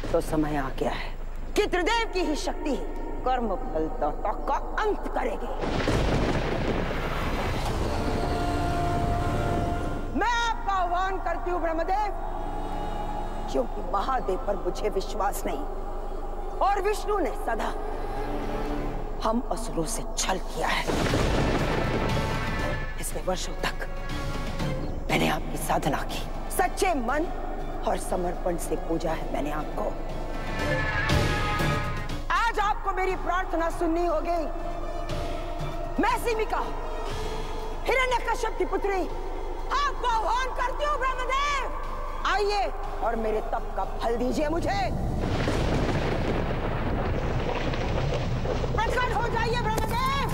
तो समय आ गया है कि त्रिदेव की ही शक्ति कर्म फल दाता का अंत करेगी। मैं आपका आह्वान करती हूँ ब्रह्मदेव, क्योंकि महादेव पर मुझे विश्वास नहीं और विष्णु ने सदा हम असुरों से छल किया है। इसमें वर्षों तक मैंने आपकी साधना की, सच्चे मन और समर्पण से पूजा है मैंने आपको। आज आपको मेरी प्रार्थना सुननी होगी। मैं सिमिका, हिरण्यकश्यप की पुत्री, आपको आह्वान करती हूँ ब्रह्मदेव, आइए और मेरे तप का फल दीजिए मुझे। प्रकट हो जाइए ब्रह्मदेव।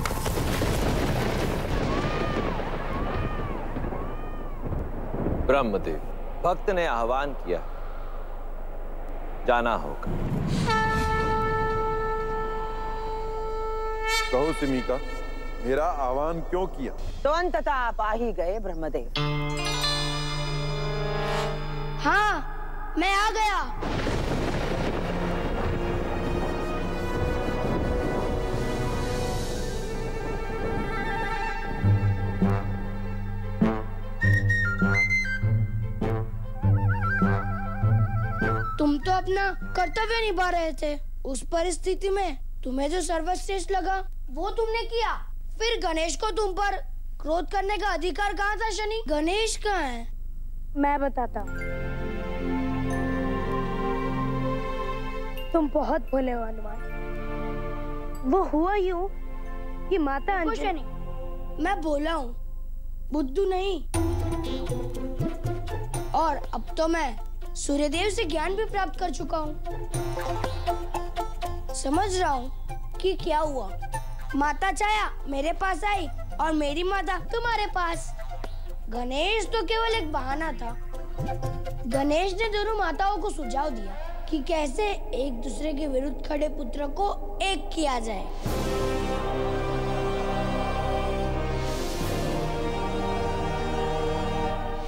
ब्रह्मदेव, भक्त ने आह्वान किया, जाना होगा। कहो सिमिका, मेरा आह्वान क्यों किया? तो अंततः आप आ ही गए ब्रह्मदेव। हाँ, मैं आ गया। तुम तो अपना कर्तव्य निभा रहे थे। उस परिस्थिति में तुम्हें जो सर्वश्रेष्ठ लगा वो तुमने किया। फिर गणेश को तुम पर क्रोध करने का अधिकार कहाँ था शनि? गणेश कहाँ है? मैं बताता हूँ। तुम बहुत भोले हो हनुमान। वो हुआ यूं कि माता शनि, मैं बोला हूँ, बुद्धू नहीं। और अब तो मैं सूर्यदेव से ज्ञान भी प्राप्त कर चुका हूँ। समझ रहा हूँ कि क्या हुआ। माता छाया मेरे पास आई और मेरी माता तुम्हारे पास। गणेश तो केवल एक बहाना था। गणेश ने दोनों माताओं को सुझाव दिया कि कैसे एक दूसरे के विरुद्ध खड़े पुत्र को एक किया जाए।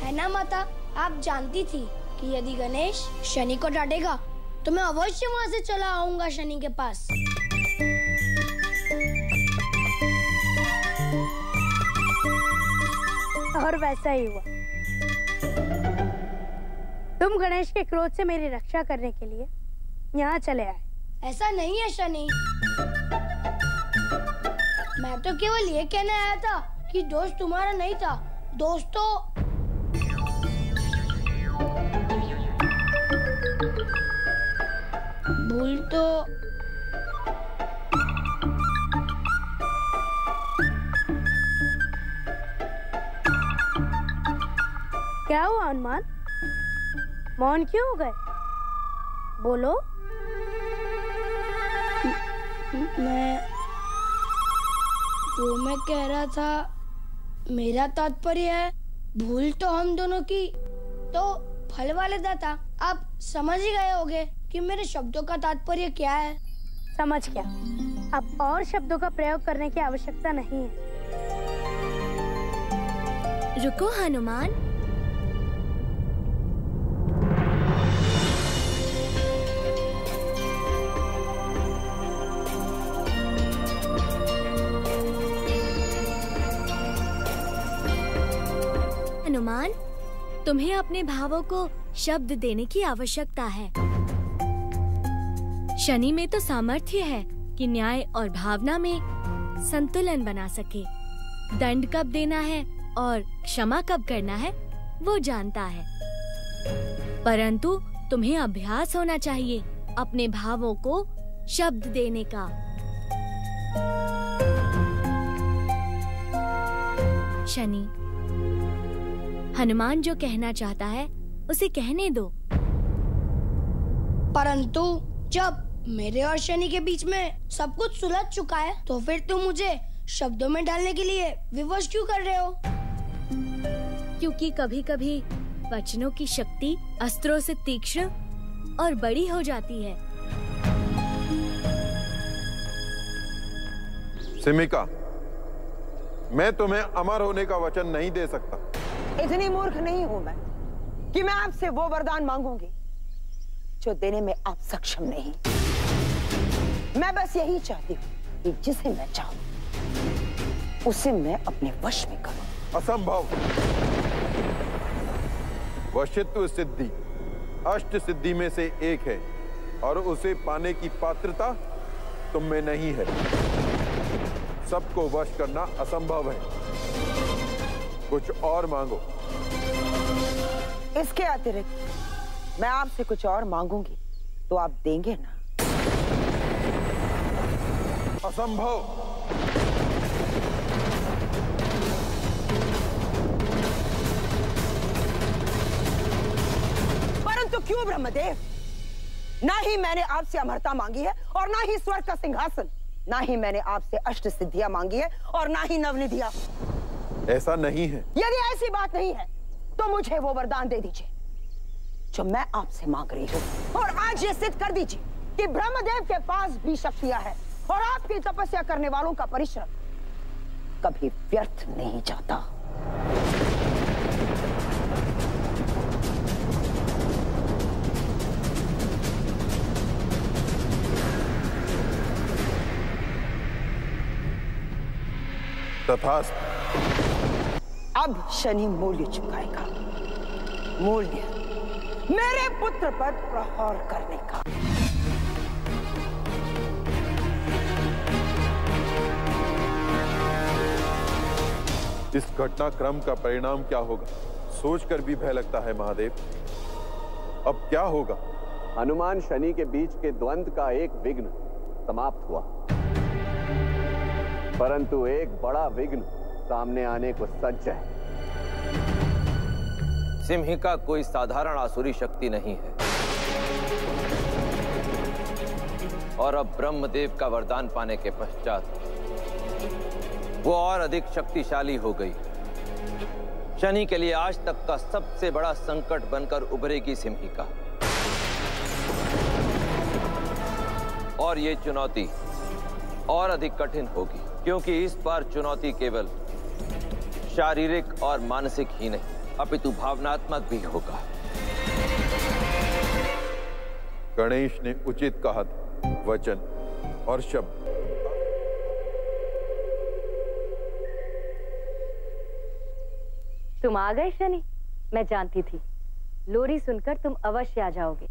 है ना माता? आप जानती थी कि यदि गणेश शनि को डांटेगा तो मैं अवश्य वहाँ से चला आऊंगा शनि के पास। और वैसा ही हुआ। तुम गणेश के क्रोध से मेरी रक्षा करने के लिए यहाँ चले आए। ऐसा नहीं है शनि, मैं तो केवल ये कहने आया था कि दोष तुम्हारा नहीं था, दोष तो भूल तो क्या हुआ हनुमान? मौन क्यों हो गए? बोलो। मैं कह रहा था, मेरा तात्पर्य है भूल तो हम दोनों की, तो फल वाले दाता आप समझ ही गए होगे कि मेरे शब्दों का तात्पर्य क्या है। समझ गया। अब और शब्दों का प्रयोग करने की आवश्यकता नहीं है। रुको हनुमान, हनुमान, तुम्हें अपने भावों को शब्द देने की आवश्यकता है। शनि में तो सामर्थ्य है कि न्याय और भावना में संतुलन बना सके। दंड कब देना है और क्षमा कब करना है वो जानता है, परंतु तुम्हें अभ्यास होना चाहिए अपने भावों को शब्द देने का। शनि, हनुमान जो कहना चाहता है उसे कहने दो। परंतु जब मेरे और शनि के बीच में सब कुछ सुलझ चुका है तो फिर तुम मुझे शब्दों में डालने के लिए विवश क्यों कर रहे हो? क्योंकि कभी-कभी वचनों की शक्ति अस्त्रों से तीक्ष्ण और बड़ी हो जाती है। सिमिका, मैं तुम्हें अमर होने का वचन नहीं दे सकता। इतनी मूर्ख नहीं हूं मैं कि मैं आपसे वो वरदान मांगूंगी जो देने में आप सक्षम नहीं। मैं बस यही चाहती हूँ कि जिसे मैं चाहूं उसे मैं अपने वश में करूं। असंभव। वशित्व सिद्धि अष्ट सिद्धि में से एक है और उसे पाने की पात्रता तुम में नहीं है। सबको वश करना असंभव है। कुछ और मांगो। इसके अतिरिक्त मैं आपसे कुछ और मांगूंगी तो आप देंगे ना? असंभव। परंतु क्यों ब्रह्मदेव? ना ही मैंने आपसे अमरता मांगी है और ना ही स्वर्ग का सिंहासन, ना ही मैंने आपसे अष्ट सिद्धियां मांगी है और ना ही नवनिधियां। ऐसा नहीं है। यदि ऐसी बात नहीं है तो मुझे वो वरदान दे दीजिए जो मैं आपसे मांग रही हूँ, और आज ये सिद्ध कर दीजिए कि ब्रह्मदेव के पास भी शक्तियां हैं और आपकी तपस्या करने वालों का परिश्रम कभी व्यर्थ नहीं जाता। तथास्तु। अब शनि मूल्य चुकाएगा। मूल्य मेरे पुत्र पर प्रहार करने का। इस घटनाक्रम का परिणाम क्या होगा सोचकर भी भय लगता है महादेव। अब क्या होगा? हनुमान शनि के बीच के द्वंद्व का एक विघ्न समाप्त हुआ, परंतु एक बड़ा विघ्न सामने आने को सज्ज है। सिंहिका कोई साधारण आसुरी शक्ति नहीं है और अब ब्रह्मदेव का वरदान पाने के पश्चात वो और अधिक शक्तिशाली हो गई। शनि के लिए आज तक का सबसे बड़ा संकट बनकर उभरेगी सिंहिका, और ये चुनौती और अधिक कठिन होगी क्योंकि इस बार चुनौती केवल शारीरिक और मानसिक ही नहीं अपितु भावनात्मक भी होगा। गणेश ने उचित कहा था, वचन और शब्द। तुम आ गए शनि, मैं जानती थी लोरी सुनकर तुम अवश्य आ जाओगे।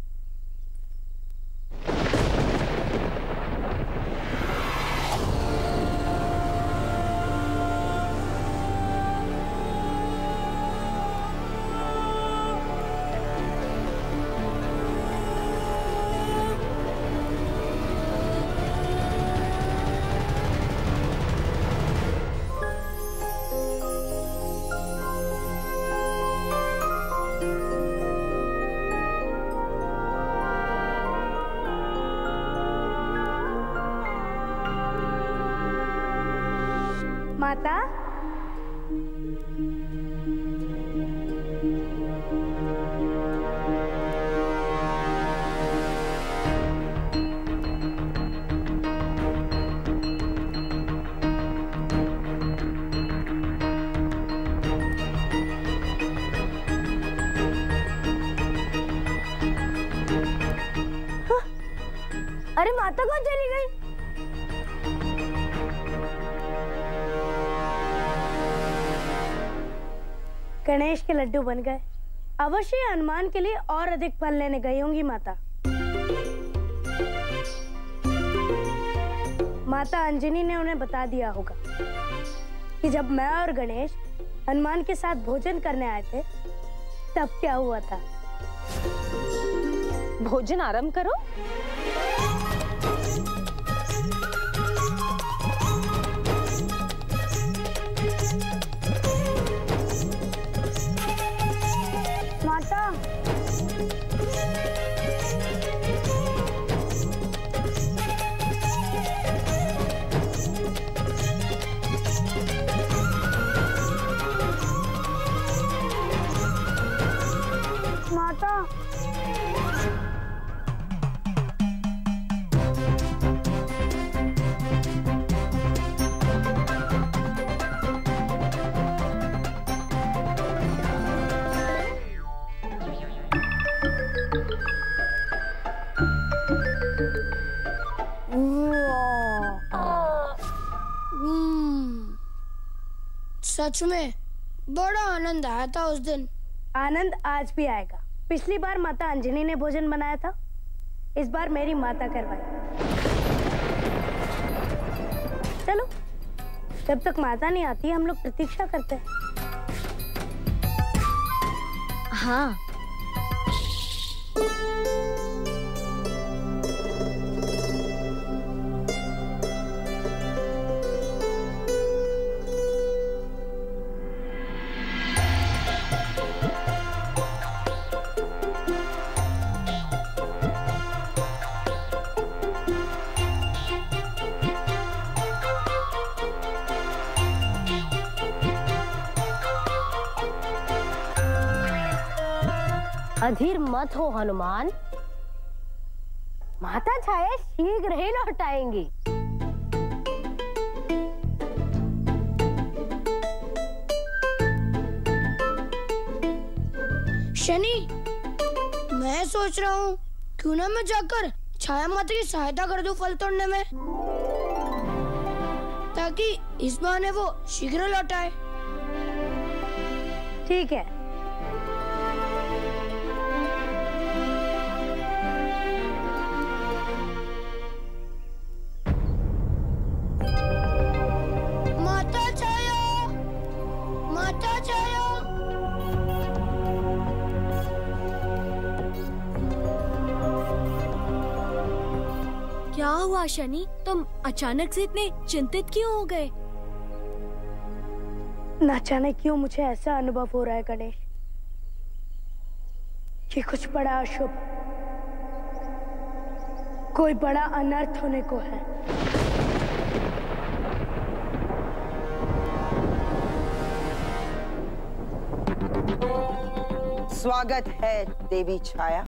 माता, अरे माता कहाँ चली गई? गणेश के लड्डू बन गए। अवश्य हनुमान के लिए और अधिक फल लेने गई होंगी माता। माता अंजनी ने उन्हें बता दिया होगा कि जब मैं और गणेश हनुमान के साथ भोजन करने आए थे तब क्या हुआ था। भोजन आरंभ करो। माता, माता, सच में बड़ा आनंद आया था उस दिन। आनंद आज भी आएगा। पिछली बार माता अंजनी ने भोजन बनाया था, इस बार मेरी माता करवाई। चलो, जब तक माता नहीं आती हम लोग प्रतीक्षा करते हैं। हाँ। अधीर मत हो हनुमान, माता छाया शीघ्र ही लौट आएंगी। शनि, मैं सोच रहा हूँ क्यों ना मैं जाकर छाया माता की सहायता कर दूं फल तोड़ने में, ताकि इस बहाने वो शीघ्र लौट आए। ठीक है। माता छाया, माता छाया। क्या हुआ शनि, तुम अचानक से इतने चिंतित क्यों हो गए? न जाने क्यों मुझे ऐसा अनुभव हो रहा है गणेश कि कुछ बड़ा अशुभ, कोई बड़ा अनर्थ होने को है। स्वागत है देवी छाया।